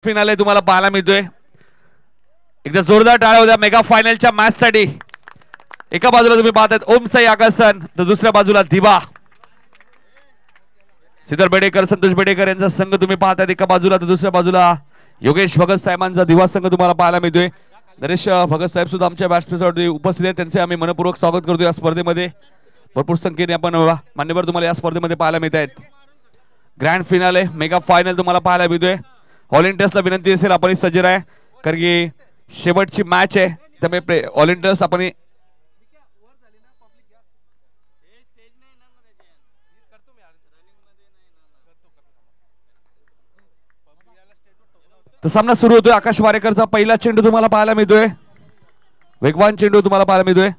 Finale तुम्हाला पाहायला मिळतोय. एकदा जोरदार टाळ्या होत्या मेगा फायनलच्या मॅच साठी. एका बाजूला तुम्ही पाहतात ओम साई आकाशन, तर दुसऱ्या बाजूला दिवा सिद्धार्थ बेडेकर, संतोष बेडेकर यांचा संघ तुम्ही पाहतात एका बाजूला, तर दुसऱ्या बाजूला योगेश भगत साहेबांचा दिवा संघ तुम्हाला पाहायला मिळतोय. नरेश भगत साहेब सुद्धा आमच्या व्यासपीठावर उपस्थित आहेत. त्यांचे आम्ही मनपूर्वक स्वागत करतो. या स्पर्धेमध्ये भरपूर संख्येने आपण मान्यवर तुम्हाला या स्पर्धेमध्ये पाहायला मिळत आहेत. ग्रँड फिनाले मेगा फायनल तुम्हाला पाहायला मिळतोय. ऑल इंडियन्सला विनंती असेल आपण सज्ज आहे, कारण की शेवटची मॅच आहे, त्यामुळे ऑल इंडियन्स आपण तर सामना सुरू होतोय. आकाश वारेकरचा पहिला चेंडू तुम्हाला पाहायला मिळतोय. वेगवान चेंडू तुम्हाला पाहायला मिळतोय.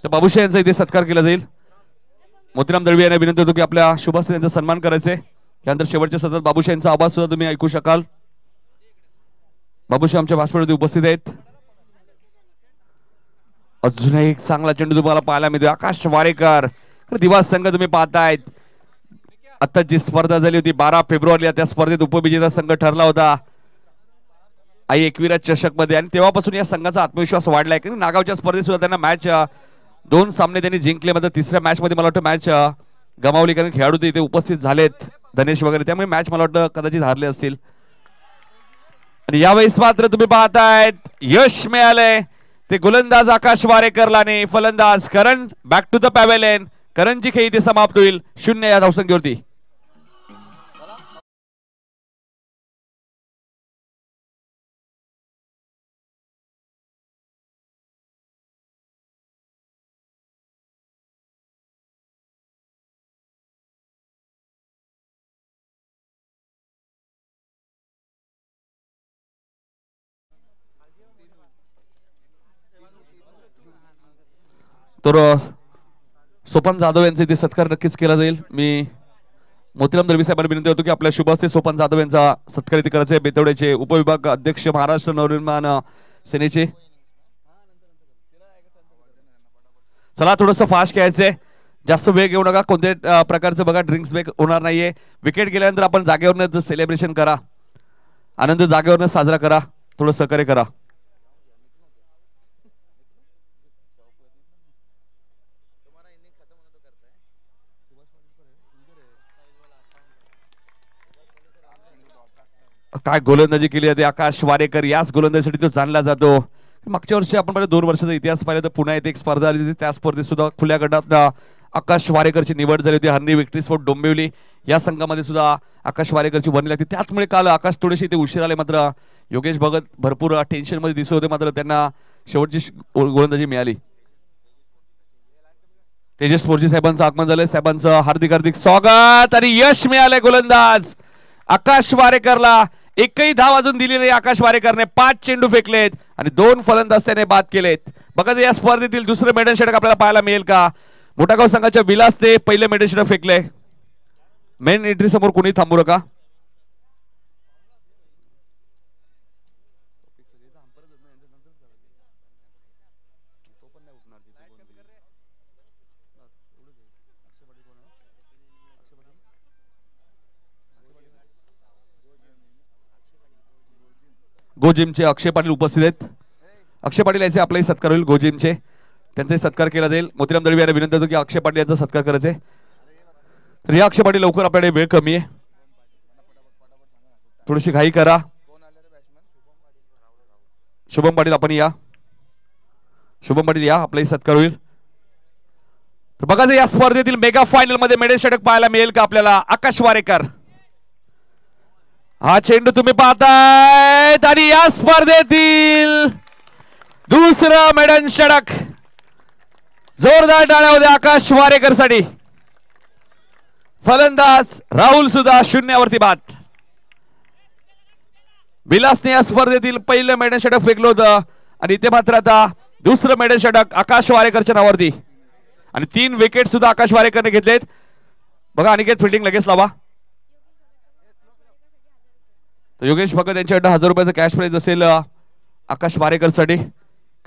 तर बाबूशाह यांचा इथे सत्कार केला जाईल. मोतीराम दळवी यांना विनंती होतो की आपल्या शुभस्थ यांचा सन्मान करायचे. त्यानंतर शेवटच्या सतत बाबूशाह यांचा आवाज सुद्धा तुम्ही ऐकू शकाल. बाबूशाह आमच्या व्यासपीठावरती उपस्थित आहेत. अजून एक चांगला चेंडू तुम्हाला पाहायला मिळतोय. आकाश वारेकर दिवा संघ तुम्ही पाहतायत. आता जी स्पर्धा झाली होती 12 फेब्रुवारीला, त्या स्पर्धेत उपविजेता संघ ठरला होता आई एकविरा चषक मध्ये, आणि तेव्हापासून या संघाचा आत्मविश्वास वाढलाय. की नागावच्या स्पर्धेत सुद्धा त्यांना मॅच 2 सामने त्यांनी जिंकले, मात्र तिसऱ्या मॅच मध्ये मला वाटतं मॅच गमावली, कारण खेळाडू इथे उपस्थित झालेत धनेश वगैरे, त्यामुळे मॅच मला वाटतं कदाचित हारले असतील. आणि यावेळेस मात्र तुम्ही पाहतायत यश मिळालंय ते गोलंदाज आकाश वारेकरला आणि फलंदाज Karan. Back to the pavilion. करणची खेळी ते समाप्त होईल 0 या धावसंख्येवरती. तर सोपान जाधव यांचा इथे सत्कार नक्कीच केला जाईल. मी मोतीराम दळवी साहेबांना विनंती होतो की आपल्या शुभस्ते सोपान जाधव यांचा सत्कार इथे करायचे. बेतवड्याचे उपविभाग अध्यक्ष महाराष्ट्र नवनिर्माण सेनेचे. चला थोडंसं फास्ट खेळायचंय, जास्त वेळ घेऊ नका. कोणत्याही प्रकारचं बघा ड्रिंक्स ब्रेक होणार नाहीये. विकेट गेल्यानंतर आपण जागेवरनं सेलिब्रेशन करा, आनंद जागेवरनं साजरा करा, थोडं सहकार्य करा. काय गोलंदाजी केली जाते आकाश वारेकर. याच गोलंदाजीसाठी तो जाणला जातो. मागच्या वर्षी आपण पाहिलं 2 वर्षाचा इतिहास पाहिला तर पुन्हा येथे एक स्पर्धा आली होती. त्या स्पर्धेत सुद्धा खुल्या गटात आकाश वारेकरची निवड झाली होती. हरणी विक्ट्री स्पोर्ट डोंबिवली या संघामध्ये सुद्धा आकाश वारेकरची वर्णी लागते. त्याचमुळे काल आकाश थोडेसे ते उशीर आले, मात्र योगेश भगत भरपूर टेन्शन मध्ये दिसत होते, मात्र त्यांना शेवटची गोलंदाजी मिळाली. तेजस पोरजी साहेबांचं आगमन झालंय. साहेबांचं हार्दिक हार्दिक स्वागत आणि यश मिळालंय गोलंदाज आकाश वारेकरला. एकही धाव अजून दिली नाही आकाश वारेकरने. 5 चेंडू फेकलेत आणि 2 फलंदाज त्याने बाद केलेत. बघा या स्पर्धेतील दुसरं मेडल षटक आपल्याला पाहायला मिळेल का. मोठागाव संघाच्या विलासने पहिले मेडल षटक फेकले. मेन एंट्री समोर कोणी थांबू नका. गोजिमचे अक्षय पाटील उपस्थित आहेत. अक्षय पाटील याचे आपलाही सत्कार होईल. गोजिमचे त्यांचा सत्कार केला जाईल. मोतीराम दळवी यांना विनंती होतो की अक्षय पाटील यांचा सत्कार करायचे. तर या अक्षय पाटील लवकर, आपल्याकडे वेळ कमी आहे, थोडीशी घाई करा. शुभम पाटील आपण या. शुभम पाटील या, आपलाही सत्कार होईल. तर बघा या स्पर्धेतील मेगा फायनल मध्ये मेडल षटक पाहायला मिळेल का आपल्याला. आकाश वारेकर हा चेंडू तुम्ही पाहतायत आणि या स्पर्धेतील दुसरं मेडल षटक. जोरदार टाळ्या होत्या आकाश वारेकर साठी. फलंदाज राहुल सुद्धा 0 वरती बाद. विलासने या स्पर्धेतील पहिलं मेडल षटक फेकलं होतं आणि इथे मात्र आता दुसरं मेडल षटक आकाश वारेकरच्या नावावरती. आणि 3 विकेट सुद्धा आकाश वारेकरने घेतलेत. बघा अनिकेत फिल्डिंग लगेच लावा. तर योगेश भगत यांच्याकडे 1000 रुपयाचं कॅश प्राइज असेल आकाश वारेकर साठी.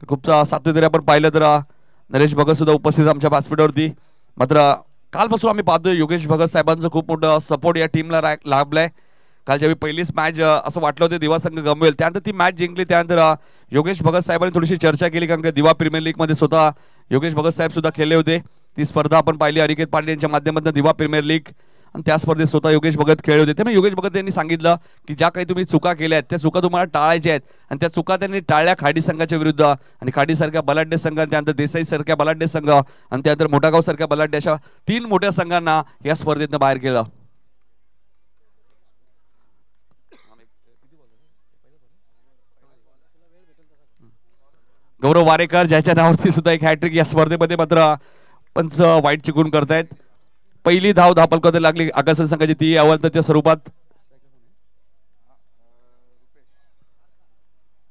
खूप सातत्याने आपण पाहिलं तर नरेश भगत सुद्धा उपस्थित आमच्या व्यासपीठावरती. मात्र कालपासून आम्ही पाहतोय योगेश भगत साहेबांचं खूप मोठं सपोर्ट या टीमला लाभलाय. काल ज्यावेळी पहिलीच मॅच असं वाटलं होतं दिवा संघ गमवेल, त्यानंतर ती मॅच जिंकली. त्यानंतर योगेश भगत साहेबांनी थोडीशी चर्चा केली, कारण की दिवा प्रीमियर लीग मध्ये स्वतः योगेश भगत साहेब सुद्धा खेळले होते. ती स्पर्धा आपण पाहिली अनिकेत पाटील यांच्या माध्यमातून दिवा प्रीमियर लीग, आणि त्या स्पर्धेत स्वतः योगेश भगत खेळले होते. त्यामुळे योगेश भगत यांनी सांगितलं की ज्या काही तुम्ही चुका केल्या आहेत त्या चुका तुम्हाला टाळायच्या आहेत, आणि त्या चुका त्यांनी टाळल्या खाडी संघाच्या विरुद्ध. आणि खाडी सारख्या बलाढ्य संघ, त्यानंतर देसाई सारख्या बलाढ्य संघ, आणि त्यानंतर मोठागाव सारख्या बलाढ्य, अशा 3 मोठ्या संघांना या स्पर्धेतनं बाहेर केलं. गौरव वारेकर ज्याच्या नावावरती सुद्धा एक हॅट्रिक या स्पर्धेमध्ये मात्र पंच वाईट चिकून करतायत. पहिली धाव धापलकडे लागली आकाश संघाची, ती अवंतच्या स्वरूपात.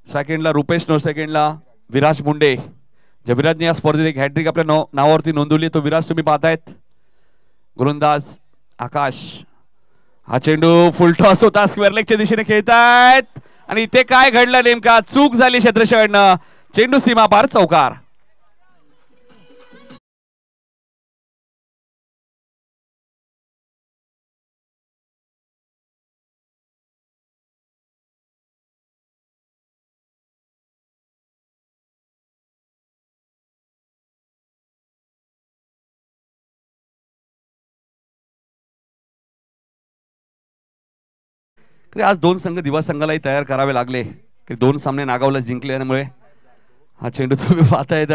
सेकंडला रुपेश, सेकंडला विराज मुंडे. ज्या विराजने या स्पर्धेत एक हॅट्रिक आपल्या नावावरती नोंदवली, तो विराज तुम्ही पाहतायत. गोलंदाज आकाश. हा चेंडू फुल टॉस होता, स्क्वेअर लेगच्या दिशेने खेळतायत, आणि इथे काय घडलं नेमका, चूक झाली क्षेत्रशेकडनं. चेंडू सीमा पार, चौकार. आज 2 संघ दिवा संघालाही तयार करावे लागले की 2 सामने नागावला जिंकल्यामुळे. हा चेंडू तुम्ही पाहतायत.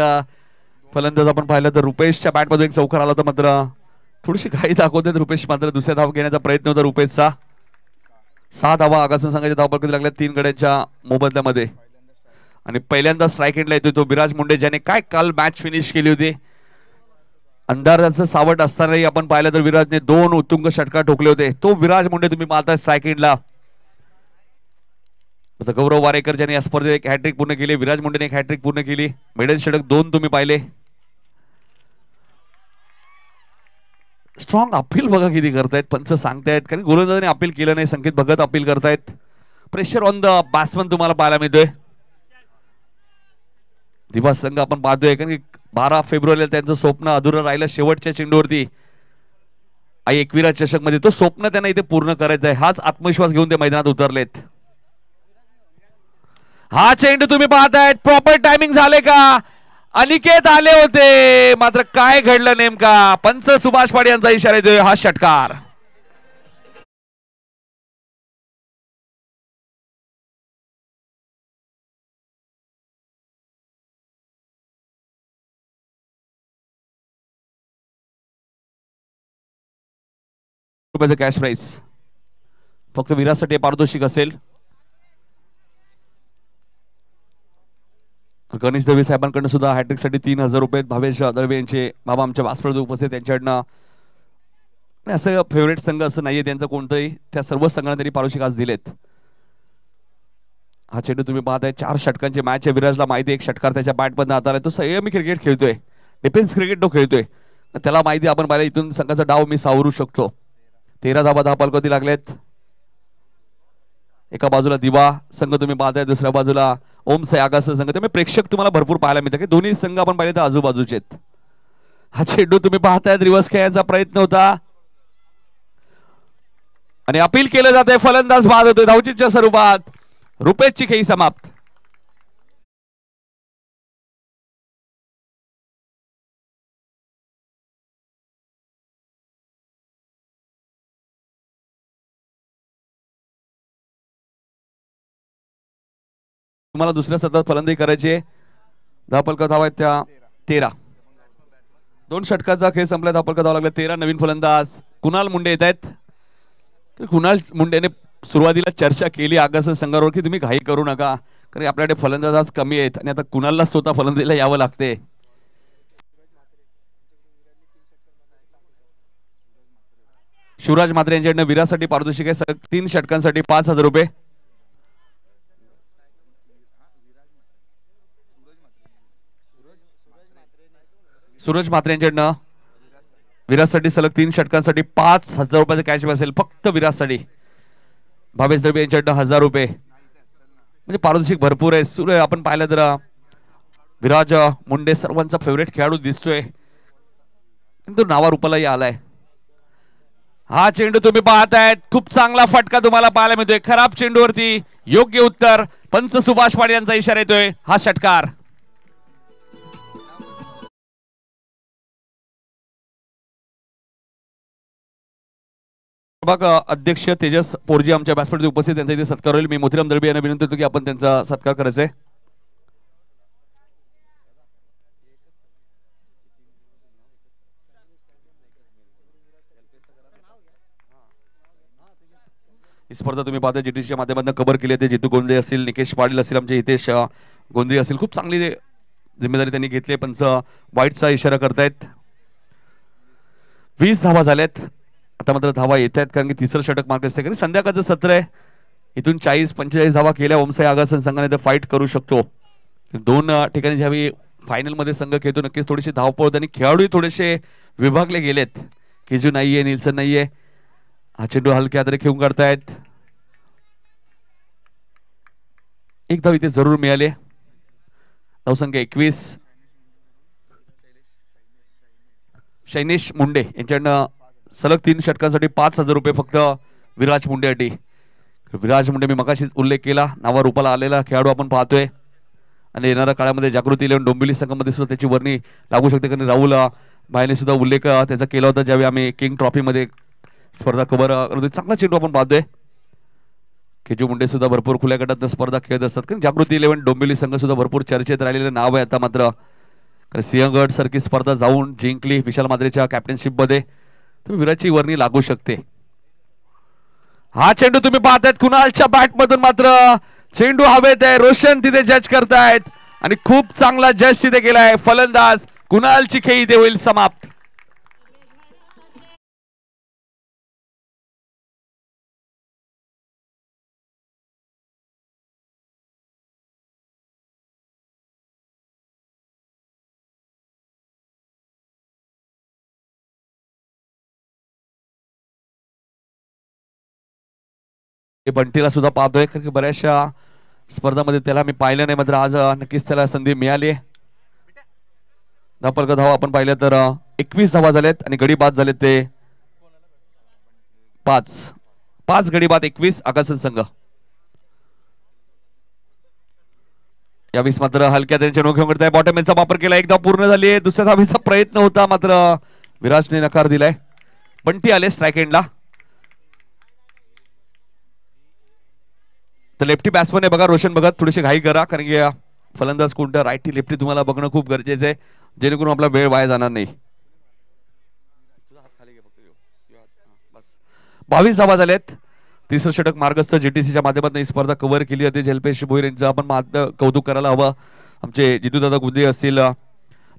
फलंदाज आपण पाहिलं तर रुपेशच्या बॅटमधून एक चौकार आला होता, मात्र थोडीशी घाई दाखवते रुपेश, मात्र दुसऱ्या धाव घेण्याचा प्रयत्न होता रुपेशचा. 6 धावा आगासन संघाच्या धावपळकीत लागल्या 3 गड्यांच्या मोबदल्यामध्ये. आणि पहिल्यांदा स्ट्राईक एंडला येतोय तो विराज मुंडे, ज्याने काय काल मॅच फिनिश केली होती. अंधाराचं सावट असतानाही आपण पाहिलं तर विराजने 2 उत्तुंग षटकार ठोकले होते. तो विराज मुंडे तुम्ही पाहताय स्ट्राईक एंडला. गौरव वारेकर ज्याने या स्पर्धेत एक हॅट्रिक पूर्ण केली, विराज मुंडेने एक हॅट्रिक पूर्ण केली. मेडल षटक 2 तुम्ही पाहिले. स्ट्रॉंग अपील बघा किती करतायत पंच सांगतायत, कारण गोलंदाजाने अपील केलं नाही, संकेत भगत अपील करतायत. प्रेशर ऑन द बॅट्समन तुम्हाला पाहायला मिळतोय. दिवा संघ आपण पाहतोय, कारण 12 फेब्रुवारीला त्यांचं स्वप्न अधुरं राहिलं शेवटच्या चेंडूवरती आई एकविरा चषक मध्ये. तो स्वप्न त्यांना इथे पूर्ण करायचं आहे, हाच आत्मविश्वास घेऊन ते मैदानात उतरलेत. हा चेंडू तुम्ही पाहतायत, प्रॉपर टायमिंग झाले का, अनिकेत आले होते, मात्र काय घडलं नेमका. पंच सुभाष पाडे यांचा इशारा देतोय. हा षटकार कॅश प्राइस फक्त विरासाठी पारितोषिक असेल. गणेश दळवे साहेबांकडून सुद्धा हॅट्रिक साठी 3000 रुपये. भावेश दळवे यांचे बाबा आमच्या व्यासपीठावर उपस्थित, त्यांच्याकडनं. असं फेवरेट संघ असं नाहीये त्यांचं कोणतंही, त्या सर्व संघांना त्यांनी पारितोषिक आज दिलेत. हा चेंडू तुम्ही पाहताय, 4 षटकांची मॅच आहे. विराजला माहिती एक षटकार त्याच्या बॅटमधून आता आलाय, तो संयमी क्रिकेट खेळतोय, डिफेन्स क्रिकेट तो खेळतोय. त्याला माहिती आपण पाहिलं इथून संघाचा डाव मी सावरू शकतो. 13 धावा धावपळकवरती लागलेत. एका बाजूला दिवा संघ तुम्ही पाहताय, दुसऱ्या बाजूला ओम से आगास संघ. त्यामुळे प्रेक्षक तुम्हाला भरपूर पाहायला मिळतात की दोन्ही संघ आपण पाहिले तर आजूबाजूचे आहेत. हा चेंडू तुम्ही पाहताय, रिव्हर्स खेळण्याचा प्रयत्न होता आणि अपील केलं जात आहे. फलंदाज बाद होतोय धावचीच्या स्वरूपात. रुपेशची खेळी समाप्त. तुम्हाला दुसऱ्या सतत फलंदाजी करायची. धावपळक धावा आहेत त्या 13. 2 षटकाचा खेळ संपला, धावपळक धावा लागल्या 13. नवीन फलंदाज कुणाल मुंडे येत आहेत. कुणाल मुंडेने सुरुवातीला चर्चा केली आगास संघावर की तुम्ही घाई करू नका, कारण आपल्याकडे फलंदाज आज कमी आहेत आणि आता कुणालला स्वतः फलंदाजीला यावं लागते. शिवराज म्हात्रे यांच्याकडनं विरासाठी पारितोषिक आहे 3 षटकांसाठी 5000 रुपये. सूरज म्हात्रे यांच्याकडनं विराजसाठी सलग 3 षटकांसाठी 5000 रुपयाचं कॅश असेल फक्त विराजसाठी. भावेश दळवे यांच्याकडनं 1000 रुपये. म्हणजे पारितोषिक भरपूर आहे. सूर्य आपण पाहिलं तर विराज मुंडे सर्वांचा फेवरेट खेळाडू दिसतोय, तो नावारूपालाही आलाय. हा चेंडू तुम्ही पाहतायत, खूप चांगला फटका तुम्हाला पाहायला मिळतोय. खराब चेंडूवरती योग्य उत्तर. पंच सुभाष पाटील यांचा इशारा येतोय. हा षटकार. अध्यक्ष तेजस पोरजी आमच्या व्यासपीठावर उपस्थित, त्यांचा इथे सत्कार होईल. मी मोतीराम दळबी यांना विनंती करतो की आपण त्यांचा सत्कार करायचा आहे. ही स्पर्धा तुम्ही पाहता जीटीसीच्या माध्यमातून कव्हर केली आहे. जितू गोंदे असतील, निकेश पाटील असतील, आमचे हितेश गोंदे असतील, खूप चांगली जिम्मेदारी त्यांनी घेतली. पंच वाईटचा इशारा करतायत. 20 धावा झाल्यात. आता मात्र धावा येत आहेत, कारण की तिसरं षटक मार्क असते. कारण संध्याकाळचं सत्र आहे, इथून 40-45 धावा केल्या ओमसाई आगासन संघाने तर फाईट करू शकतो. दोन ठिकाणी ज्यावेळी फायनलमध्ये संघ खेळतो, नक्कीच थोडीशी धावपळ आणि खेळाडू थोडेसे विभागले गेलेत. किजू नाहीये, निल्सन नाहीये. हा चेंडू हलक्या हाताने खेळून काढतायत. एक धाव इथे जरूर मिळाले. धावसंख्या 21. शैनेश मुंडे यांच्याकडनं सलग 3 षटकांसाठी 5,000 रुपये फक्त विराज मुंडे अटी. विराज मुंडे मी मगाशीच उल्लेख केला, नावारूपाला आलेला खेळाडू आपण पाहतोय आणि येणाऱ्या काळामध्ये जागृती 11 डोंबिवली संघामध्ये सुद्धा त्याची वर्णी लागू शकते. कारण राहुल भाईने सुद्धा उल्लेख त्याचा केला होता ज्यावेळी आम्ही किंग ट्रॉफी मध्ये स्पर्धा कव्हर करतोय. चांगला चेंडू आपण पाहतोय. केजू मुंडे सुद्धा भरपूर खुल्या गटात स्पर्धा खेळत असतात. कारण जागृती 11 डोंबिवली संघ सुद्धा भरपूर चर्चेत राहिलेलं नाव आहे. आता मात्र सिंहगड सारखी स्पर्धा जाऊन जिंकली विशाल माद्रेच्या कॅप्टनशिप मध्ये, तुम्ही विराटची वर्णी लागू शकते. हा चेंडू तुम्ही पाहतायत कुणालच्या बॅट मधून, मात्र चेंडू हवेत आहे. रोशन तिथे जज करतायत आणि खूप चांगला जज तिथे केलाय फलंदाज. कुणालची खेळी इथे होईल समाप्त. बंटीला सुद्धा पाहतोय, कारण की बऱ्याचशा स्पर्धामध्ये त्याला मी पाहिलं नाही, मात्र आज नक्कीच त्याला संधी मिळाली. धापलक धावा आपण पाहिल्या तर 21 धावा झालेत आणि गडी बाद झालेत ते 5 गडी बाद 21 आकाशन संघ. यावेळेस मात्र हलक्या त्यांच्या नो घेऊन करताय. बॉटम एनचा वापर केला, एकदा पूर्ण झाली आहे. दुसऱ्या धावेचा प्रयत्न होता, मात्र विराजने नकार दिलाय. बंटी आले स्ट्राइक एंडला. तर लेफ्टी बॅट्समन आहे बघा, रोशन बघा थोडीशी घाई करा, कारण की फलंदाज कोणता राईटी लेफ्टी तुम्हाला बघणं खूप गरजेचं आहे, जेणेकरून आपला वेळ वाया जाणार नाही. 22 धावा झाल्यात. तिसरं षटक मार्गस्थ जीटीसीच्या माध्यमातून ही स्पर्धा कव्हर केली होती. जल्पेश भोईर यांचं आपण कौतुक करायला हवं. आमचे जितूदादा गुंदे असतील,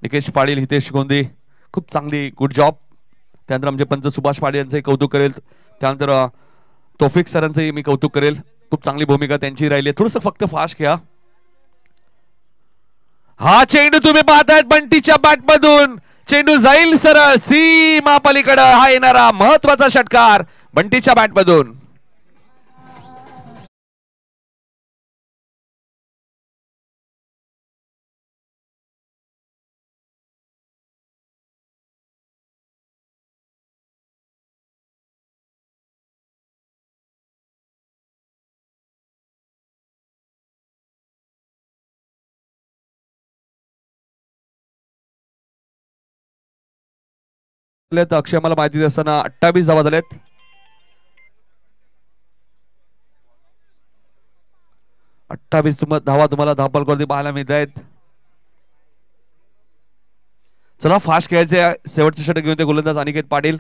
निकेश पाटील, हितेश गोंदे, खूप चांगली गुड जॉब. त्यानंतर आमचे पंच सुभाष पाटील यांचंही कौतुक करेल. त्यानंतर तौफिक सरांचंही मी कौतुक करेल, खूप चांगली भूमिका त्यांची राहिली. थोडस फक्त फास्ट घ्या. हा चेंडू तुम्ही पाहतायत बंटीच्या बॅट मधून, चेंडू जाईल सरळ सीमा पलीकडे. हा येणारा महत्वाचा षटकार बंटीच्या बॅट मधून. अक्षय मला माहिती असताना 28 धावा झाल्यात. 28 धावा तुम्हाला धापलकरती पाहायला मिळत आहेत. चला फास्ट खेळायचे. शेवटचे षटक घेऊन ते गोलंदाज अनिकेत पाटील.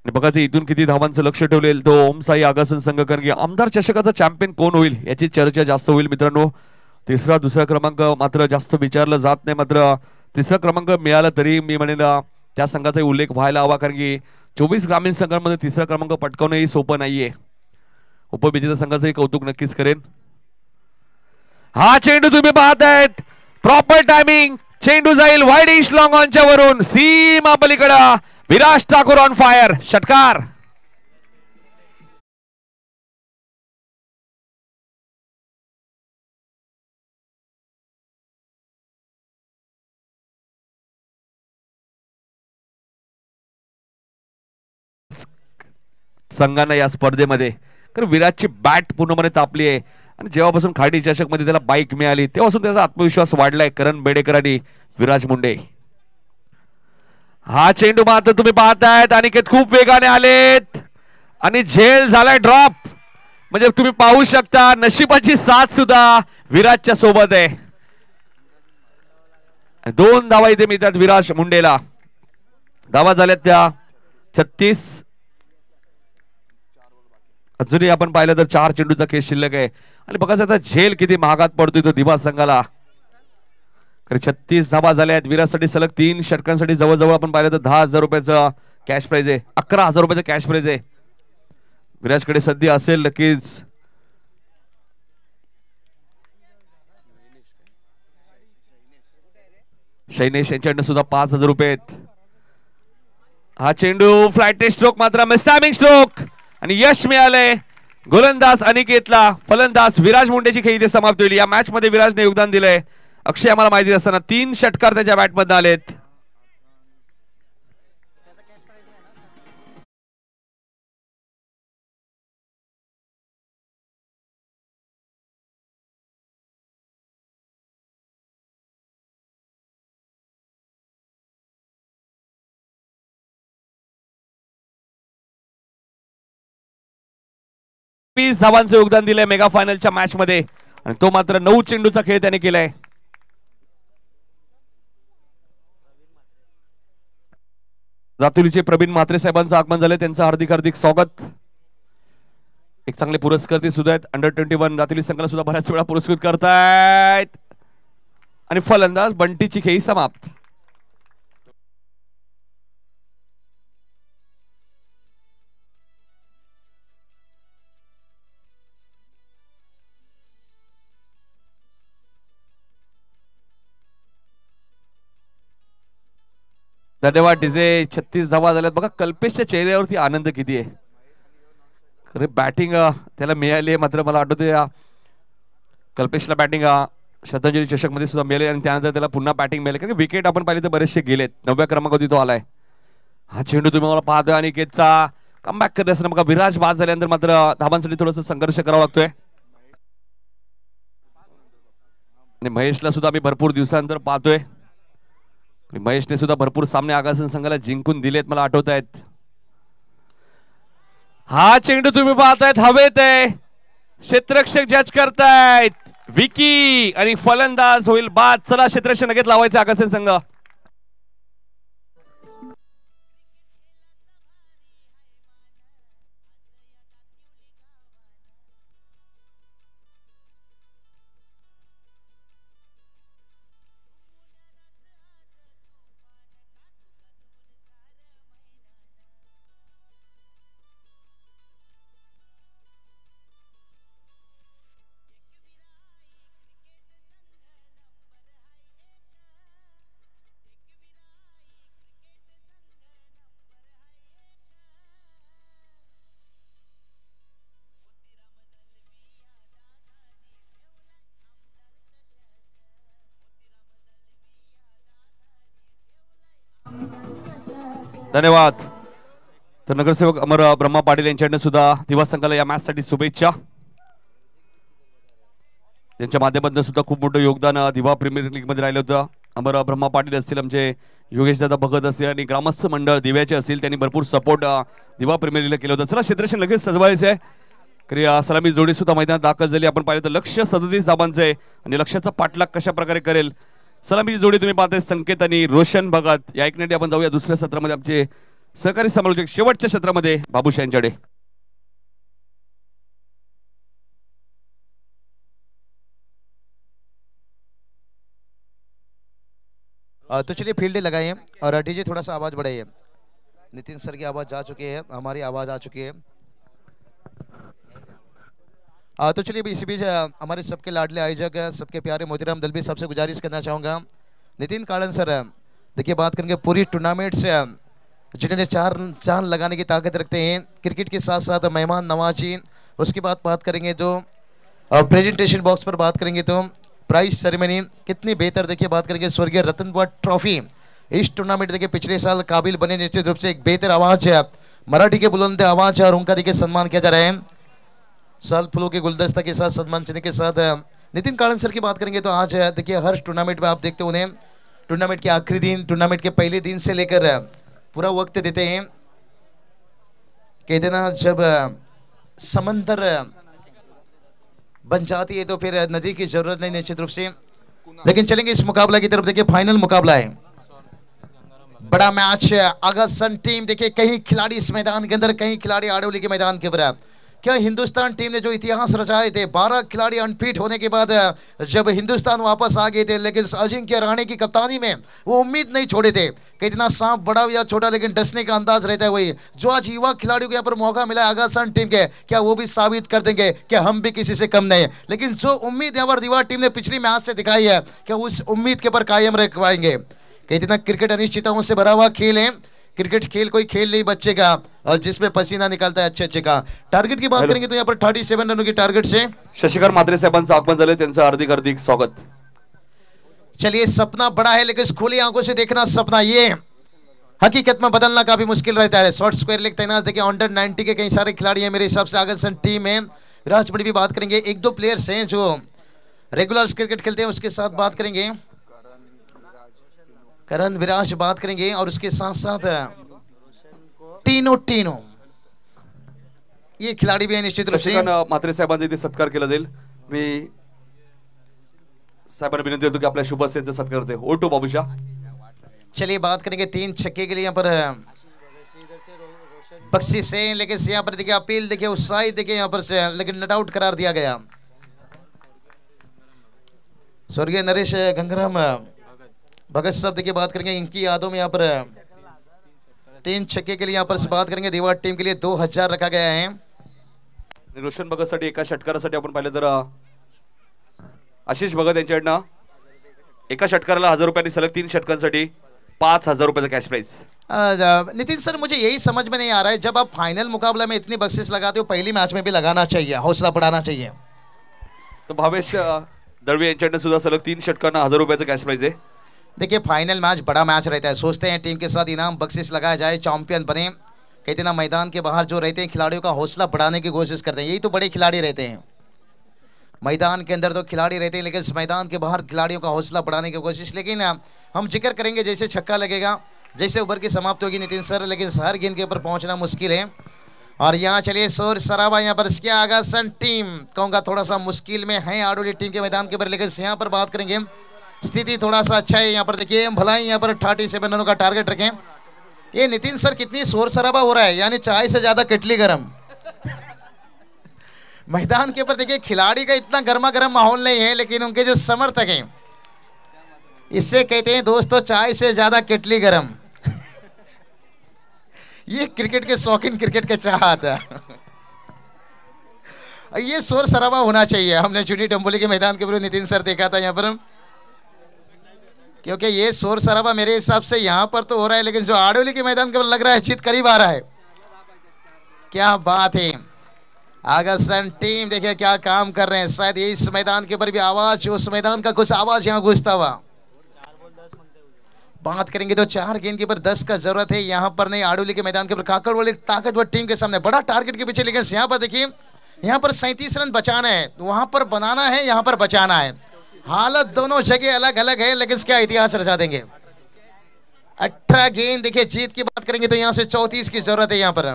आणि बघायचं इथून किती धावांचं लक्ष ठेवलेल तो ओमसाई आगासन संघ, कारण की आमदार चषकाचा चॅम्पियन कोण होईल याची चर्चा जास्त होईल मित्रांनो. तिसरा दुसरा क्रमांक मात्र जास्त विचारलं जात नाही, मात्र तिसरा क्रमांक मिळाला तरी मी म्हणेन त्या संघाचा उल्लेख व्हायला हवा, कारण की 24 ग्रामीण संघांमध्ये तिसरा क्रमांक पटकावणंही सोपं नाहीये. उपविजेता संघाचंही कौतुक नक्कीच करेन. हा चेंडू तुम्ही पाहतायत, प्रॉपर टायमिंग, चेंडू जाईल वाईड इश लॉंग ऑनच्या वरून सीमा पलीकडे. विराज ठाकूर ऑन फायर, षटकार. संघांना या स्पर्धेमध्ये. कारण विराटची बॅट पूर्णपणे तापली आहे आणि जेव्हापासून खाडी चषक मध्ये त्याला बाईक मिळाली तेव्हापासून त्याचा आत्मविश्वास वाढलाय. करण बेडेकर आणि विराज मुंडे. हा चेंडू मात्र तुम्ही पाहतायत अनिकेत खूप वेगाने आलेत आणि झेल झालाय ड्रॉप. म्हणजे तुम्ही पाहू शकता नशिबाची साथ सुद्धा विराजच्या सोबत आहे. 2 धावा इथे मिळतात विराज मुंडेला. धावा झाल्यात त्या 36. अजूनही आपण पाहिलं तर 4 चेंडूचा खेळ शिल्लक आहे आणि बघा आता झेल किती महागात पडतोय तो दिवा संघाला. 36 धावा झाल्या आहेत विराजसाठी. सलग 3 षटकांसाठी जवळजवळ आपण पाहिलं तर 10,000 रुपयाचं कॅश प्राइज आहे. 11,000 रुपयाचं कॅश प्राइज आहे विराजकडे सध्या असेल नक्कीच. शैनेश यांच्याकडनं सुद्धा 5,000 रुपये आहेत. हा चेंडू फ्लाइट स्ट्रोक मात्र मिस्टायमिंग स्ट्रोक आणि यश मिळाले गोलंदाज अनिकेतला. फलंदाज विराज मुंडेची खेळी इथे समाप्त होईल. या मॅच मध्ये विराजने योगदान दिलंय. अक्षय आम्हाला माहिती असताना 3 षटकार त्याच्या बॅटमधून आलेत. वीस धावांचं योगदान दिलंय मेगा फायनलच्या मॅच मध्ये आणि तो मात्र 9 चेंडूचा खेळ त्याने केलाय. दातुलीचे प्रवीण म्हात्रे साहेबांचं आगमन झालंय. त्यांचं हार्दिक हार्दिक स्वागत. एक चांगले पुरस्कार सुद्धा आहेत. अंडर 21 दातुली संघाला सुद्धा बऱ्याच वेळा पुरस्कृत करतायत आणि फलंदाज बंटीची खेळी समाप्त. धन्यवाद डीजे. 36 धावा झाल्यात. बघा कल्पेशच्या चेहऱ्यावरती आनंद किती आहे. खरे बॅटिंग त्याला मिळाली मात्र मला आठवते कल्पेशला बॅटिंग श्रद्धांजली चषक मध्ये सुद्धा मिळाली आणि त्यानंतर त्याला पुन्हा बॅटिंग मिळाली. कारण विकेट आपण पाहिले तर बरेचसे गेलेत. 9व्या क्रमांकावरती तो आलाय. हा चेंडू तुम्ही मला पाहतोय अनिकेतचा कमबॅक करत असताना बघा विराज बाद झाल्यानंतर मात्र धाबांसाठी थोडंसं संघर्ष करावा लागतोय आणि महेशला सुद्धा आम्ही भरपूर दिवसानंतर पाहतोय. महेशने सुद्धा भरपूर सामने आगासन संघाला जिंकून दिलेत मला आठवत आहेत. हा चेंडू तुम्ही पाहतायत हवेत आहे. क्षेत्ररक्षक जज करतायत विकी आणि फलंदाज होईल बाद. चला क्षेत्ररक्षक लगेच लावायचे आगासन संघ. धन्यवाद. तर नगरसेवक अमर ब्रह्मा पाटील यांच्याकडनं सुद्धा दिवा संघाला या मॅच साठी शुभेच्छा. त्यांच्या माध्यमातून सुद्धा खूप मोठं योगदान दिवा प्रीमियर लीग मध्ये राहिलं होतं. अमर ब्रह्मा पाटील असतील, आमचे योगेश दादा भगत असतील आणि ग्रामस्थ मंडळ दिव्याचे असतील, त्यांनी भरपूर सपोर्ट दिवा प्रीमियर लीगला केलं होतं. चला क्षेत्ररक्षण लगेच सजवायचं आहे. क्रिया सलामी जोडी सुद्धा मैदानात दाखल झाली. आपण पाहिलं तर लक्ष 37 धाबांचं आहे आणि लक्ष्याचा पाठलाग कशा प्रकारे करेल सलामीची जोडी तुम्ही पाहताय संकेत आणि रोशन भगत. या ऐकण्यासाठी आपण जाऊया दुसऱ्या सत्रामध्ये. आमचे सहकारी समालोचक शेवटच्या सत्रामध्ये बाबूश यांच्याकडे. तो चलिए फील्ड लगाइए और डीजे थोड़ा सा आवाज बढ़ाइए. नितिन सर की आवाज जा चुकी है, हमारी आवाज आ चुकी है. तो चलिए इसी बीच हमारे सबके लाडले आयोजक सबके प्यारे मोतीराम दलवी साहब से गुजारिश करना चाहूँगा. नितिन काड़न सर, देखिए बात करेंगे पूरी टूर्नामेंट से जिन्होंने चांद लगाने की ताकत रखते हैं, क्रिकेट के साथ साथ मेहमान नवाजी. उसके बाद बात करेंगे तो प्रेजेंटेशन बॉक्स पर बात करेंगे तो प्राइज सेरेमनी कितनी बेहतर. देखिए बात करेंगे स्वर्गीय रतन बुआ ट्रॉफी. इस टूर्नामेंट देखिए पिछले साल काबिल बने निश्चित रूप से एक बेहतर आवाज मराठी के बुलंद आवाज और उनका देखिए सम्मान किया जा रहा है। साल फूलों के गुलदस्ता के साथ सम्मान चिन्ह के साथ नितिन कालन सर की बात करेंगे तो आज देखिए हर टूर्नामेंट में आप देखते हो उन्हें टूर्नामेंट के आखिरी दिन, टूर्नामेंट के पहले दिन से लेकर पूरा वक्त देते हैं। कहते ना जब समंदर बन जाती है तो फिर नदी की जरूरत नहीं निश्चित रूप से। लेकिन चलेंगे इस मुकाबला की तरफ। देखिए फाइनल मुकाबला है, बड़ा मैच। आगासन टीम देखिए कई खिलाड़ी इस मैदान के अंदर, कई खिलाड़ी आड़ोली के मैदान के ऊपर। क्या हिंदुस्तान टीम ने जो इतिहास रचाए थे, 12 खिलाड़ी अनफिट होने के बाद जब हिंदुस्तान वापस आ गए थे, लेकिन अजिंक्य रहाणे की कप्तानी में वो उम्मीद नहीं छोड़े थे कि इतना सांप बड़ा या छोटा लेकिन डसने का अंदाज रहता है। वही जो आज युवा खिलाड़ियों को यहाँ पर मौका मिला आगासन टीम के, क्या वो भी साबित कर देंगे कि हम भी किसी से कम नहीं। लेकिन जो उम्मीद यहाँ पर दीवार टीम ने पिछली मैच से दिखाई है, क्या उस उम्मीद के ऊपर कायम रख पाएंगे। कहते ना क्रिकेट अनिश्चितताओं से भरा हुआ खेल है। क्रिकेट खेल कोई खेल नहीं बच्चे का, और जिसमें पसीना निकलता है अच्छे का। टारगेट की बात करेंगे तो यहाँ पर 37 रनों की टारगेट से शशिकांत म्हात्रे साहेबांचं आगमन झाले, त्यांचं हार्दिक हार्दिक स्वागत। चलिए सपना बड़ा है लेकिन खुली आंखों से देखना सपना ये हकीकत में बदलना काफी मुश्किल रहता है। शॉर्ट स्क्वायर लेग तैनात देखिए अंडर 90 के कई सारे खिलाड़ी हैं मेरे हिसाब से आगासन टीम में। विराज भी बात करेंगे, एक दो प्लेयर्स हैं जो रेगुलर क्रिकेट खेलते हैं, उसके साथ बात करेंगे। करण विराज बात करेंगे और उसके साथ साथ टीनो ये खिलाड़ी भी है निश्चित रूप से। शशिकांत म्हात्रे साहेबांचा इथे सत्कार केला जाईल। मी साहेबांना विनंती करतो की आपल्या शुभेच्छेचा सत्कार करते। ओटो बाबूशा। चलिए बात करेंगे 3 छक्के के लिए यहाँ पर बख्शिश है, लेकिन यहाँ पर देखिए अपील देखिए उत्साहित देखिए यहाँ पर से, लेकिन नॉट आउट करार दिया गया। स्वर्गीय नरेश गंगाराम भगत साहब देखिए बात करेंगे, इनकी यादों में यहाँ पर 3 छक्के के लिए यहाँ पर से बात करेंगे। दीवार टीम के लिए 2000 रखा गया है। रोशन भगत साठी एका षटकारासाठी आपण पाहिलं तर आशिष भगत यांच्याकडनं एका षटकाराला 1000 रुपयांनी सलग 3 षटकांसाठी 5000 रुपयाचा कॅश प्राइज। नितिन सर मुझे यही समझ में नहीं आ रहा है, जब आप फाइनल मुकाबला में इतनी बख्शिश लगाते हो, पहली मैच में भी लगाना चाहिए, हौसला बढ़ाना चाहिए। तो भावेश दळवे यांच्याकडनं सुद्धा सलग 3 षटकांना 1000 रुपयाचा कॅश प्राइज आहे। देखिए फाइनल मैच बड़ा मैच रहता है, सोचते हैं टीम के साथ इनाम बख्शिश लगाया जाए, चैंपियन बने। कहते ना मैदान के बाहर जो रहते हैं खिलाड़ियों का हौसला बढ़ाने की कोशिश करते हैं, यही तो बड़े खिलाड़ी रहते हैं। मैदान के अंदर तो खिलाड़ी रहते हैं लेकिन इस मैदान के बाहर खिलाड़ियों का हौसला बढ़ाने की कोशिश। लेकिन हम जिक्र करेंगे जैसे छक्का लगेगा, जैसे ओवर की समाप्त होगी नितिन सर, लेकिन हर गेंद के ऊपर पहुंचना मुश्किल है। और यहाँ चलिए शोर शराबा यहाँ पर इसके आगासन टीम कहूँगा थोड़ा सा मुश्किल में है आड़ोली टीम के मैदान के ऊपर, लेकिन यहाँ पर बात करेंगे स्थिति थोड़ा सा अच्छा है। यहाँ पर देखिए भलाई यहाँ पर 37 रनों का टारगेट रखें। ये नितिन सर कितनी शोर शराबा हो रहा है, यानी चाय से ज्यादा केटली गरम। मैदान के ऊपर देखिए खिलाड़ी का इतना गर्मा गर्म माहौल नहीं है, लेकिन उनके जो समर्थक हैं इससे कहते हैं दोस्तों चाय से ज्यादा केटली गरम। ये क्रिकेट के शौकीन, क्रिकेट के चाहत है। ये शोर शराबा होना चाहिए। हमने जूनी डंबोली के मैदान के ऊपर नितिन सर देखा था यहाँ पर, क्योंकि ये शोर शराबा मेरे हिसाब से यहाँ पर तो हो रहा है, लेकिन जो आड़ोली के मैदान के ऊपर लग रहा है जीत करीब आ रहा है। क्या बात है, आगासन टीम देखिए क्या काम कर रहे हैं। शायद इस मैदान के ऊपर भी आवाज, उस मैदान का कुछ आवाज यहाँ घुसता हुआ। बात करेंगे तो 4 गेंद के ऊपर 10 का जरूरत है यहाँ पर। नहीं आड़ोली के मैदान के ऊपर काकड़ वाली ताकतवर टीम के सामने बड़ा टारगेट के पीछे, लेकिन यहाँ पर देखिए यहाँ पर 37 रन बचाना है, वहां पर बनाना है, यहाँ पर बचाना है। हालत दोनों जगह अलग अलग है, लेकिन क्या इतिहास रचा देंगे। 18 गेंद देखिए जीत की बात करेंगे तो यहाँ से 34 की जरूरत है। यहाँ पर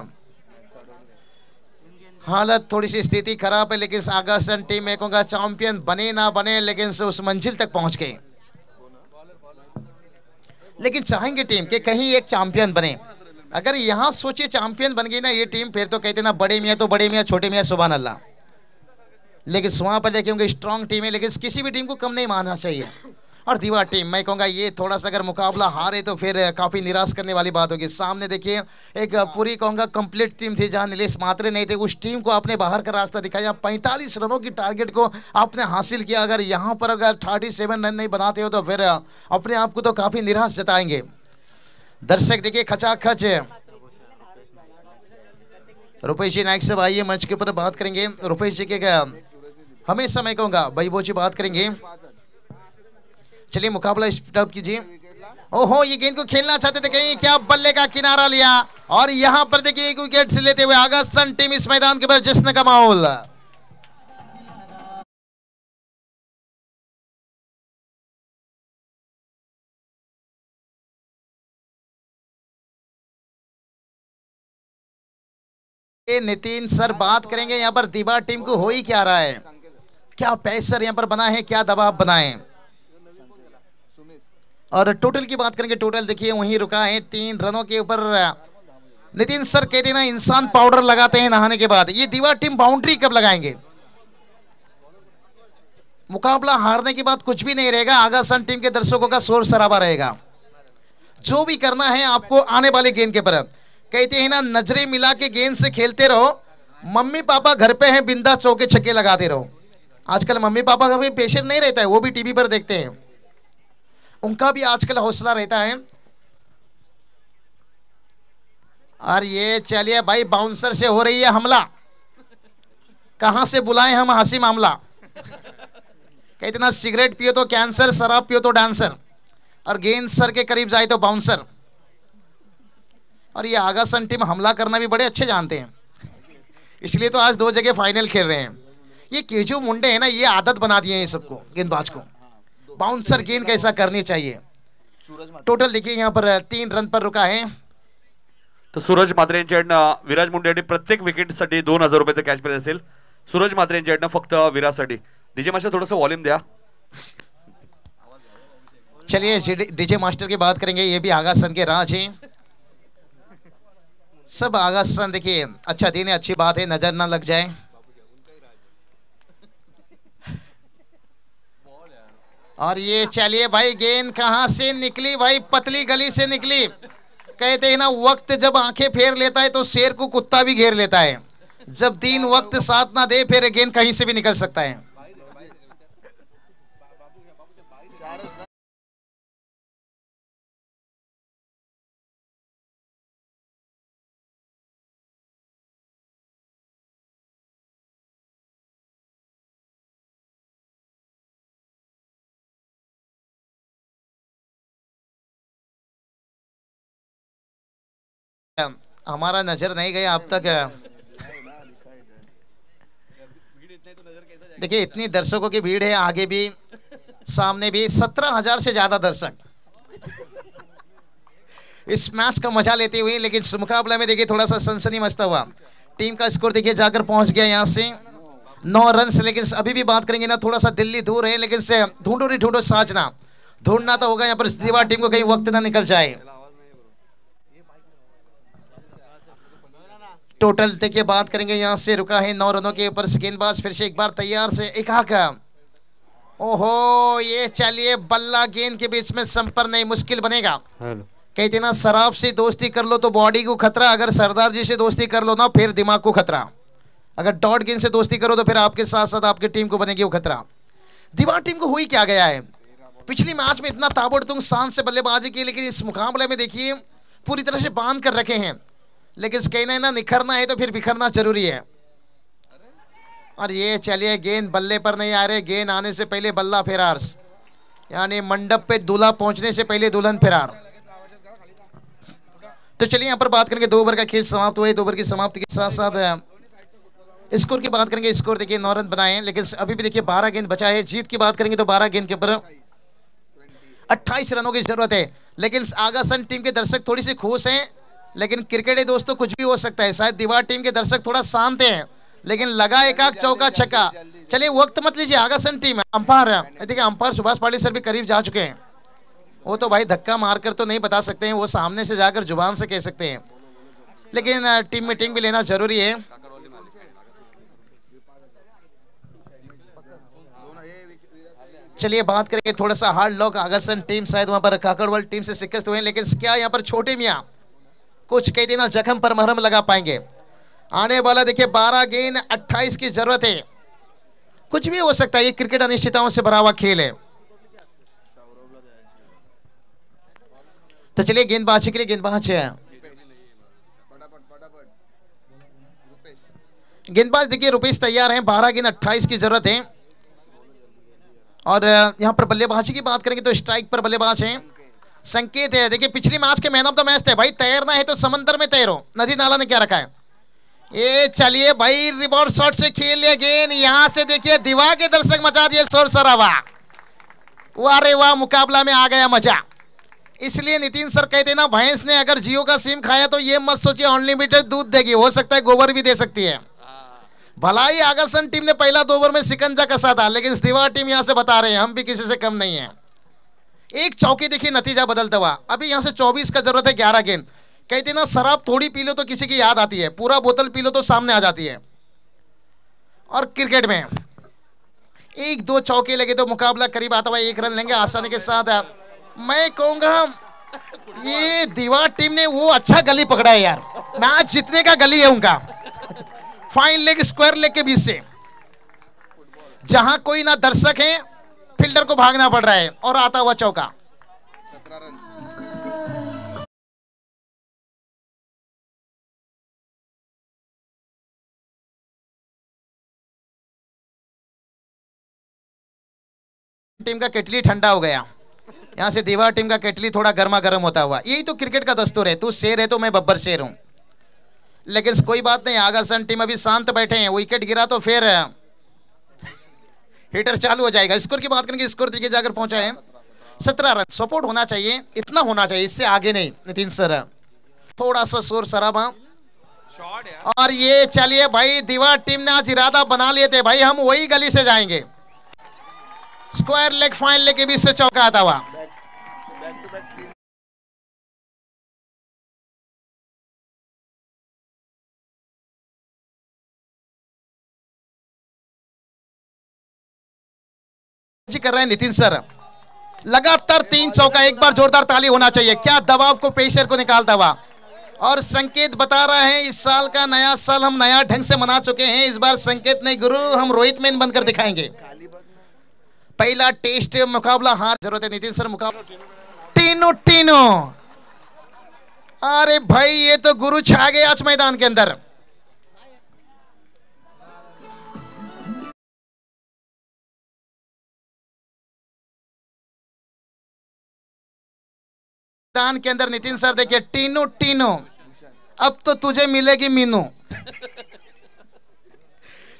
हालत थोड़ी सी स्थिति खराब है, लेकिन आगासन टीम में कहूँगा चैंपियन बने ना बने, लेकिन से उस मंजिल तक पहुंच गए। लेकिन चाहेंगे टीम कि कहीं एक चैंपियन बने। अगर यहाँ सोचे चैंपियन बन गई ना ये टीम, फिर तो कहते ना बड़े मियाँ तो बड़े मियाँ, छोटे मियाँ सुभान अल्लाह। लेकिन वहां पर देखिए स्ट्रॉन्ग टीम है, लेकिन किसी भी टीम को कम नहीं मानना चाहिए। और दीवार टीम मैं कहूँगा ये थोड़ा सा अगर मुकाबला हारे तो फिर काफ़ी निराश करने वाली बात होगी। सामने देखिए एक पूरी कहूँगा कंप्लीट टीम थी, जहाँ नीलेश म्हात्रे नहीं थे, उस टीम को आपने बाहर का रास्ता दिखाया। 45 रनों की टारगेट को आपने हासिल किया। अगर यहाँ पर अगर 37 रन नहीं बनाते हो तो फिर अपने आप को तो काफ़ी निराश जताएंगे। दर्शक देखिए खचाखच रुपेश जी नायक साहब आइए मंच के ऊपर बात करेंगे। रुपेश जी के हमेशा मैं कहूँगा भाई जी बात करेंगे। चलिए मुकाबला स्टार्ट कीजिए। ओहो ये गेंद को खेलना चाहते थे, कहीं क्या बल्ले का किनारा लिया और यहां पर देखिए एक विकेट से लेते हुए आगा सन टीम इस मैदान के ऊपर जश्न का माहौल। नितिन सर बात करेंगे यहाँ पर दीवा टीम को हो ही क्या रहा है, क्या प्रेशर यहाँ पर बना है, क्या दबाव बनाए। और टोटल की बात करेंगे, टोटल देखिए वहीं रुका है 3 रनों के ऊपर। नितिन सर कहते ना इंसान पाउडर लगाते हैं नहाने के बाद, ये दीवा टीम बाउंड्री कब लगाएंगे? मुकाबला हारने के बाद कुछ भी नहीं रहेगा, आगा सन टीम के दर्शकों का शोर शराबा रहेगा। जो भी करना है आपको आने वाले गेंद के पर, कहते हैं ना नजरें मिला के गेंद से खेलते रहो। मम्मी पापा घर पे हैं, बिंदा चौके छक्के लगाते रहो। आजकल मम्मी पापा का भी पेशेंट नहीं रहता है, वो भी टीवी पर देखते हैं, उनका भी आजकल हौसला रहता है। और ये चलिए भाई बाउंसर से हो रही है हमला, कहां से बुलाएं हम हंसी मामला। कहते ना सिगरेट पियो तो कैंसर, शराब पियो तो डांसर, और गेंद सर के करीब जाए तो बाउंसर। और ये आगा सन टीम हमला करना भी बड़े अच्छे जानते हैं, इसलिए तो आज 2 जगह फाइनल खेल रहे हैं। ये केजू मुंडे है ना, ये आदत बना दिए हैं सबको, गेंदबाज को बाउंसर गेंद कैसा करनी चाहिए। टोटल देखिए यहाँ पर 3 रन पर रुका है। तर सूरज म्हात्रे यांच्याकडनं विराज मुंडे यांनी प्रत्येक विकेटसाठी 2000 रुपयाचं कॅश प्राइज असेल। सूरज म्हात्रे यांच्याकडनं फक्त विरासाठी। डीजे मास्टर थोडंसं वॉल्यूम द्या। चलिए डीजे मास्टर की बात करेंगे, ये भी आगा सन के राज हैं। सब आगा सन देखिए अच्छा दिन है, अच्छी बात है, नजर ना लग जाए। और ये चलिए भाई गेंद कहां से निकली भाई, पतली गली से निकली। कहते हैं ना वक्त जब आंखें फेर लेता है तो शेर को कुत्ता भी घेर लेता है। जब दिन वक्त साथ ना दे फिर गेंद कहीं से भी निकल सकता है। हमारा नजर नहीं गया अब तक। देखिए इतनी दर्शकों की भीड़ है, आगे भी सामने भी 17,000 से ज्यादा दर्शक इस मैच का मजा लेते हुए। लेकिन इस मुकाबले में देखिए थोड़ा सा सनसनी मचता हुआ टीम का स्कोर देखिए जाकर पहुंच गया यहाँ से 9 रन से। लेकिन अभी भी बात करेंगे ना थोड़ा सा दिल्ली दूर है, लेकिन से ढूंढो नहीं ढूंढो साजना, ढूंढना तो होगा यहाँ पर दीवा टीम को कहीं वक्त ना निकल जाए। टोटल देखिए बात करेंगे यहाँ से रुका है 9 रनों के ऊपर। गेंदबाज फिर से एक बार तैयार से एक आका। ओहो ये चलिए बल्ला गेंद के बीच में संपर्क नहीं, मुश्किल बनेगा। कहते ना शराब से दोस्ती कर लो तो बॉडी को खतरा, अगर सरदार जी से दोस्ती कर लो ना फिर दिमाग को खतरा। अगर डॉट गेंद से दोस्ती करो तो फिर आपके साथ साथ आपकी टीम को बनेगी वो खतरा। दीवार टीम को हुई क्या गया है, पिछली मैच में इतना ताबड़तोड़ शान से बल्लेबाजी की, लेकिन इस मुकाबले में देखिए पूरी तरह से बांध कर रखे हैं। लेकिन कहना है ना निखरना है तो फिर बिखरना जरूरी है। और ये चलिए गेंद बल्ले पर नहीं आ रहे, गेंद आने से पहले बल्ला फरार, यानी मंडप पे दूल्हा पहुंचने से पहले दुल्हन फरार। तो चलिए यहाँ पर बात करेंगे 2 ओवर का खेल समाप्त हुए। 2 ओवर की समाप्ति के साथ साथ स्कोर की बात करेंगे। स्कोर देखिए 9 रन बनाए हैं, लेकिन अभी भी देखिए 12 गेंद बचा है। जीत की बात करेंगे तो 12 गेंद के ऊपर 28 रनों की जरूरत है। लेकिन आगा सन टीम के दर्शक थोड़ी सी खुश हैं, लेकिन क्रिकेट है दोस्तों, कुछ भी हो सकता है। शायद दीवार टीम के दर्शक थोड़ा शांत हैं, लेकिन लगा एक आग चौका छक्का। चलिए वक्त मत लीजिए, आगा सन टीम है। अंपायर देखिए, अंपायर सुभाष पाटिल सर भी करीब जा चुके हैं। वो तो भाई धक्का मारकर तो नहीं बता सकते हैं, वो सामने से जाकर जुबान से कह सकते हैं, लेकिन टीम मीटिंग भी लेना जरूरी है। चलिए बात करेंगे थोड़ा सा हार्ड लॉक। आगा सन टीम शायद वहां पर काकड़वाल टीम से शिकस्त हुए, लेकिन क्या यहाँ पर छोटे मियाँ कुछ कई दिन जख्म पर मरहम लगा पाएंगे। आने वाला देखिए 12 गेंद 28 की जरूरत है, कुछ भी हो सकता है। ये क्रिकेट अनिश्चितताओं से भरा हुआ खेल है। तो चलिए गेंदबाजी के लिए गेंदबाज देखिए रुपेश तैयार हैं। 12 गेंद 28 की जरूरत है। और यहां पर बल्लेबाजी की बात करेंगे तो स्ट्राइक पर बल्लेबाज हैं संकेत है। देखिए पिछली मैच के मैन ऑफ द मैच थे भाई। तैरना है तो समंदर में तैरो, नदी नाला ने क्या रखा है। ये चलिए भाई रिवर्स शॉट से खेल लिया गेंद। यहां से देखिए दीवार के दर्शक मचा दिए शोर शराबा। वाह रे वाह, मुकाबला में आ गया मजा। इसलिए नितिन सर कहते ना, भैंस ने अगर जियो का सिम खाया तो ये मत सोचिए अनलिमिटेड दूध देगी, हो सकता है गोबर भी दे सकती है। भला ही आगरसन टीम ने पहला 2 ओवर में सिकंजा कसा था, लेकिन इस दीवार टीम यहां से बता रहे हैं हम भी किसी से कम नहीं है। एक चौकी देखिए नतीजा बदलता हुआ। अभी यहां से 24 का जरूरत है 11 गेंद। कहते ना शराब थोड़ी पी लो तो किसी की याद आती है, पूरा बोतल पी लो तो सामने आ जाती है। और क्रिकेट में 1-2 चौके लगे तो मुकाबला करीब आता हुआ 1 रन लेंगे आसानी के साथ। मैं कहूंगा ये दीवार टीम ने वो अच्छा गली पकड़ा है यार, मैच जीतने का गली है उनका। फाइन लेग स्क्वायर लेग के बीच से, जहां कोई ना दर्शक है, फील्डर को भागना पड़ रहा है और आता हुआ चौका। टीम का केटली ठंडा हो गया, यहां से दीवार टीम का केटली थोड़ा गर्मा गर्म होता हुआ। यही तो क्रिकेट का दस्तूर है, तू शेर है तो मैं बब्बर शेर हूं। लेकिन कोई बात नहीं, आगरसन टीम अभी शांत बैठे हैं। विकेट गिरा तो फिर हिटर चालू हो जाएगा। स्कोर की बात करेंगे, स्कोर देखिए जाकर पहुंचा है 17 रन। सपोर्ट होना चाहिए, इतना होना चाहिए, इससे आगे नहीं। नितिन सर थोड़ा सा शोर शराबा। और ये चलिए भाई दीवार टीम ने आज इरादा बना लिए थे भाई, हम वही गली से जाएंगे। स्क्वायर लेग फाइन लेग के बीच से चौका आता हुआ। कर रहे हैं नितिन सर, लगातार 3 चौका। एक बार जोरदार ताली होना चाहिए। क्या दबाव को पेशर को निकालता हुआ। और संकेत बता रहा है इस साल का नया साल हम नया ढंग से मना चुके हैं। इस बार संकेत नहीं गुरु, हम रोहित मैन बनकर दिखाएंगे। पहला टेस्ट मुकाबला हार जरूरत है नितिन सर। मुकाबला टीनो। अरे भाई ये तो गुरु छा गए आज मैदान के अंदर। मैदान के अंदर नितिन सर देखिए टीनो अब तो तुझे मिलेगी मीनू।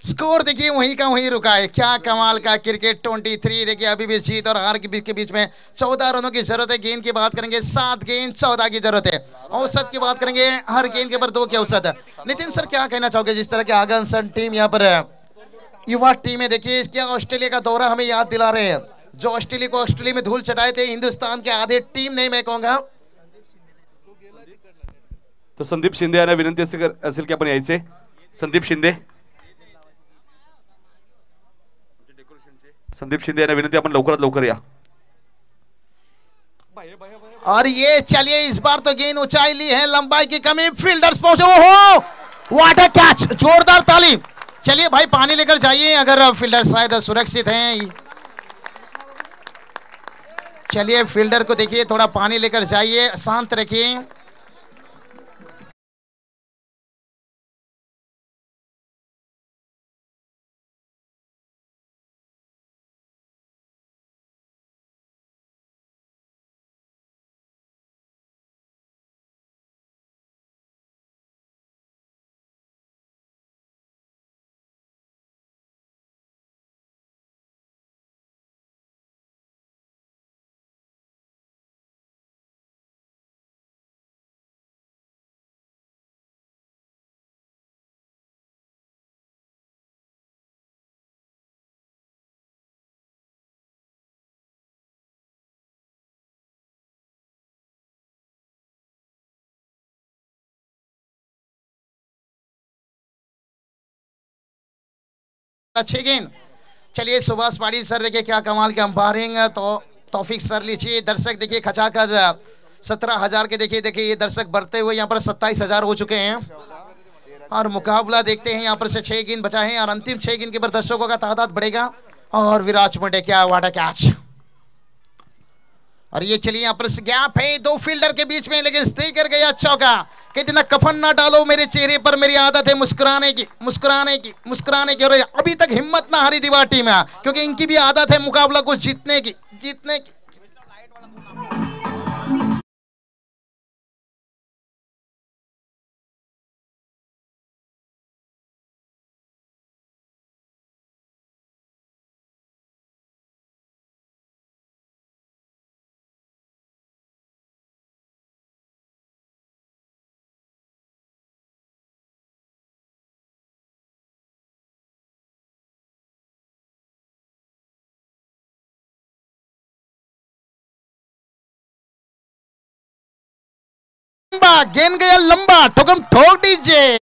स्कोर देखिए वहीं का वहीं रुका है। क्या कमाल का क्रिकेट। 23 देखिए अभी भी जीत और हार के बीच में 14 रनों की जरूरत है। गेंद की बात करेंगे 7 गेंद 14 की जरूरत है। औसत की बात करेंगे हर गेंद के ऊपर 2 की औसत है। नितिन सर क्या कहना चाहोगे जिस तरह के आगरसन टीम यहाँ पर युवा टीम है। देखिए इसके ऑस्ट्रेलिया का दौरा हमें याद दिला रहे हैं, जो ऑस्ट्रेलिया में धूल चटाए थे हिंदुस्तान के आधे टीम नहीं मैं कहूंगा। तर संदीप शिंदे यांना विनंती असेल की आपण यायचे। संदीप शिंदे यांना विनंती, आपण लवकरात लवकर या। और ये चलिए इस बार तो गेंद ऊंचाई ली है, लंबाई की कमी, फील्डर्स पहुंचे। ओहो व्हाट अ कैच, जोरदार ताली। चलिए भाई पानी लेकर जाइए अगर फील्डर शायद सुरक्षित हैं। चलिए फील्डर को देखिए थोड़ा पानी लेकर जाइए, शांत रखिए। अच्छी गेंद। चलिए सुभाष पाटिल सर देखिए क्या कमाल के अंपायरिंग। तो तौफीक सर लीजिए। दर्शक देखिए खचाखच 17,000 के देखिए ये दर्शक बढ़ते हुए यहाँ पर 27,000 हो चुके हैं। और मुकाबला देखते हैं यहाँ पर से 6 गेंद बचा है और अंतिम 6 गेंद के पर दर्शकों का तादाद बढ़ेगा। और विराट मोटे क्या वाट कैच। और ये चलिए यहाँ पर गैप है 2 फील्डर के बीच में, लेकिन स्टे कर गया चौका। कहते ना कफन ना डालो मेरे चेहरे पर, मेरी आदत है मुस्कुराने की। और अभी तक हिम्मत ना हारी दीवार टीम है, क्योंकि इनकी भी आदत है मुकाबला को जीतने की। लंबा गेंद गया लंबा, ठोकम ठोक दीजिए।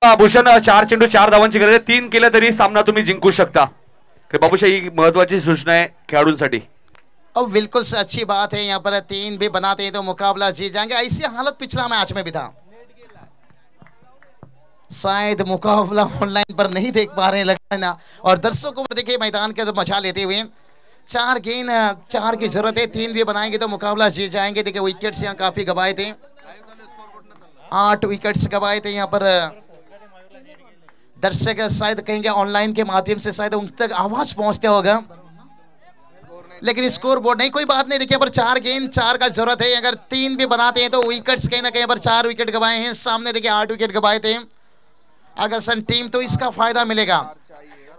भूषण 4 चेंडू 4 धावांची गरज आहे, 3 केलं तरी सामना तुम्ही जिंकू शकता। बाबूशाही ही महत्वाची सूचना आहे खेळाडूंसाठी। अब बिल्कुल से अच्छी बात है, यहाँ पर 3 भी बनाते हैं तो मुकाबला जीत जाएंगे। ऐसी हालत पिछला मैच में भी था। शायद मुकाबला ऑनलाइन पर नहीं देख पा रहे लगता है ना, और दर्शकों को देखिए मैदान के अंदर मचा लेते हुए। 4 गेंद 4 की जरूरत है, 3 भी बनाएंगे तो मुकाबला जीत जाएंगे। देखिए विकेट्स यहाँ काफी गवाए थे, 8 विकेट्स गवाए थे यहाँ पर। दर्शक शायद कहेंगे ऑनलाइन के माध्यम से शायद उन तक आवाज पहुंचते होगा, लेकिन स्कोर बोर्ड नहीं, कोई बात नहीं। देखिए पर 4 गेंद 4 का जरूरत है, अगर 3 भी बनाते हैं तो विकेट्स कहीं ना कहीं पर 4 विकेट गवाए हैं। सामने देखिए 8 विकेट गवाए थे आगासन टीम, तो इसका फायदा मिलेगा।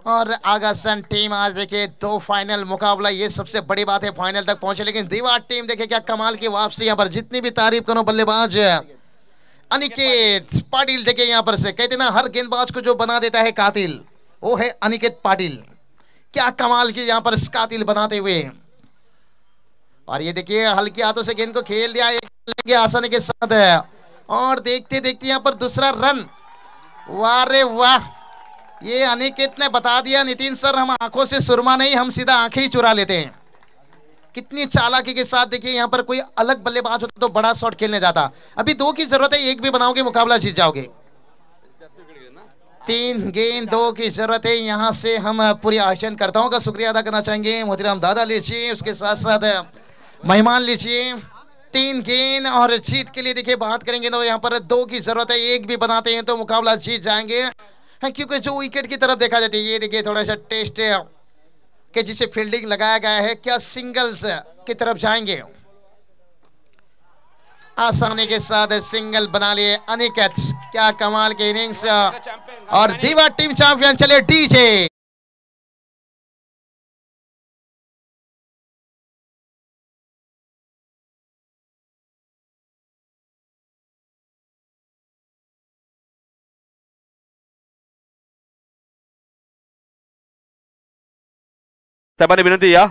और आगासन टीम आज देखिए 2 फाइनल मुकाबला, ये सबसे बड़ी बात है, फाइनल तक पहुंचे। लेकिन दीवार टीम देखिए क्या कमाल की वापसी, यहाँ पर जितनी भी तारीफ करो बल्लेबाज अनिकेत पाटिल देखिए यहाँ पर से, कहते ना हर गेंदबाज को जो बना देता है कातिल, वो है अनिकेत पाटिल। क्या कमाल की यहाँ पर कातिल बनाते हुए। और ये देखिए हल्के हाथों से गेंद को खेल दिया एक आसानी के साथ है। और देखते देखते यहाँ पर दूसरा रन, वाह रे वाह, ये अनिकेत ने बता दिया नितिन सर, हम आंखों से सुरमा नहीं, हम सीधा आंखें ही चुरा लेते हैं। कितनी चालाकी के साथ देखिए यहाँ पर कोई अलग बल्लेबाज होता तो बड़ा शॉट खेलने जाता। अभी 2 की जरूरत है, 1 भी बनाओगे मुकाबला जीत जाओगे। 3 गेंद 2 की जरूरत है। यहाँ से हम पूरी आयोजन करताओं का शुक्रिया अदा करना चाहेंगे। मोतीराम दादा लीजिए, उसके साथ साथ मेहमान लीजिए। 3 गेंद और जीत के लिए देखिए बात करेंगे तो यहाँ पर 2 की जरूरत है, 1 भी बनाते हैं तो मुकाबला जीत जाएंगे। क्योंकि जो विकेट की तरफ देखा जाती है, ये देखिए थोड़ा सा टेस्ट के जिसे फील्डिंग लगाया गया है, क्या सिंगल्स की तरफ जाएंगे। आसानी के साथ सिंगल बना लिए अनिकेत, क्या कमाल की इनिंग्स। और दीवा टीम चैंपियन चले डीजे। साहेबांनी विनंती या।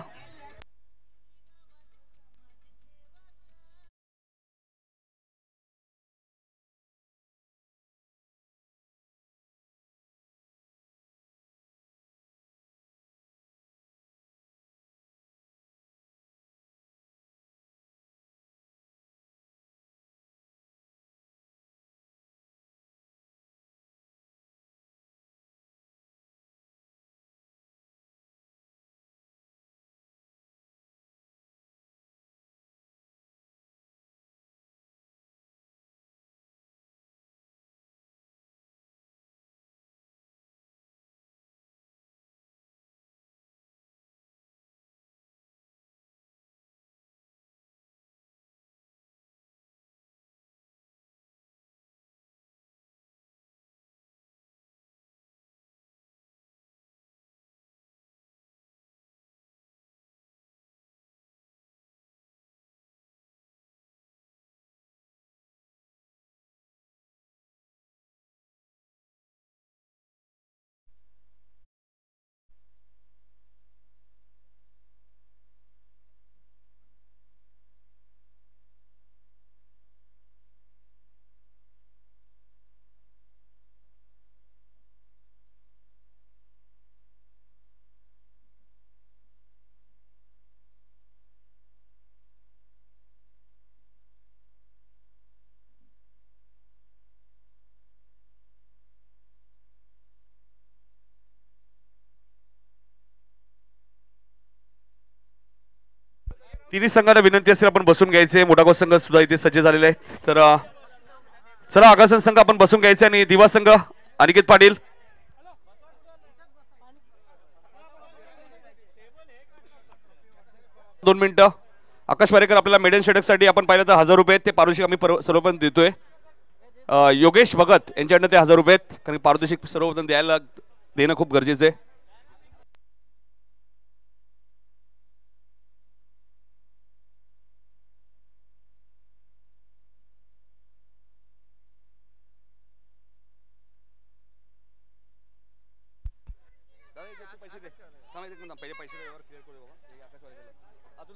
तिन्ही संघांना विनंती असेल आपण बसून घ्यायचे। मोठागाव संघ सुद्धा इथे सज्ज झालेले आहेत, तर चला आगासन संघ आपण बसून घ्यायचे आणि दिवा संघ अनिकेत पाटील। दोन मिनिटं। आकाश वारेकर आपल्याला मेडल षटकसाठी आपण पाहिलं तर 1000 रुपये ते पारितोषिक आम्ही सर्वप्रथम देतोय। योगेश भगत यांच्याकडनं ते 1000 रुपये, कारण पारितोषिक सर्वप्रथम द्यायला देणं खूप गरजेचं आहे। पैसे दे पहिले पैसे क्लिअर करू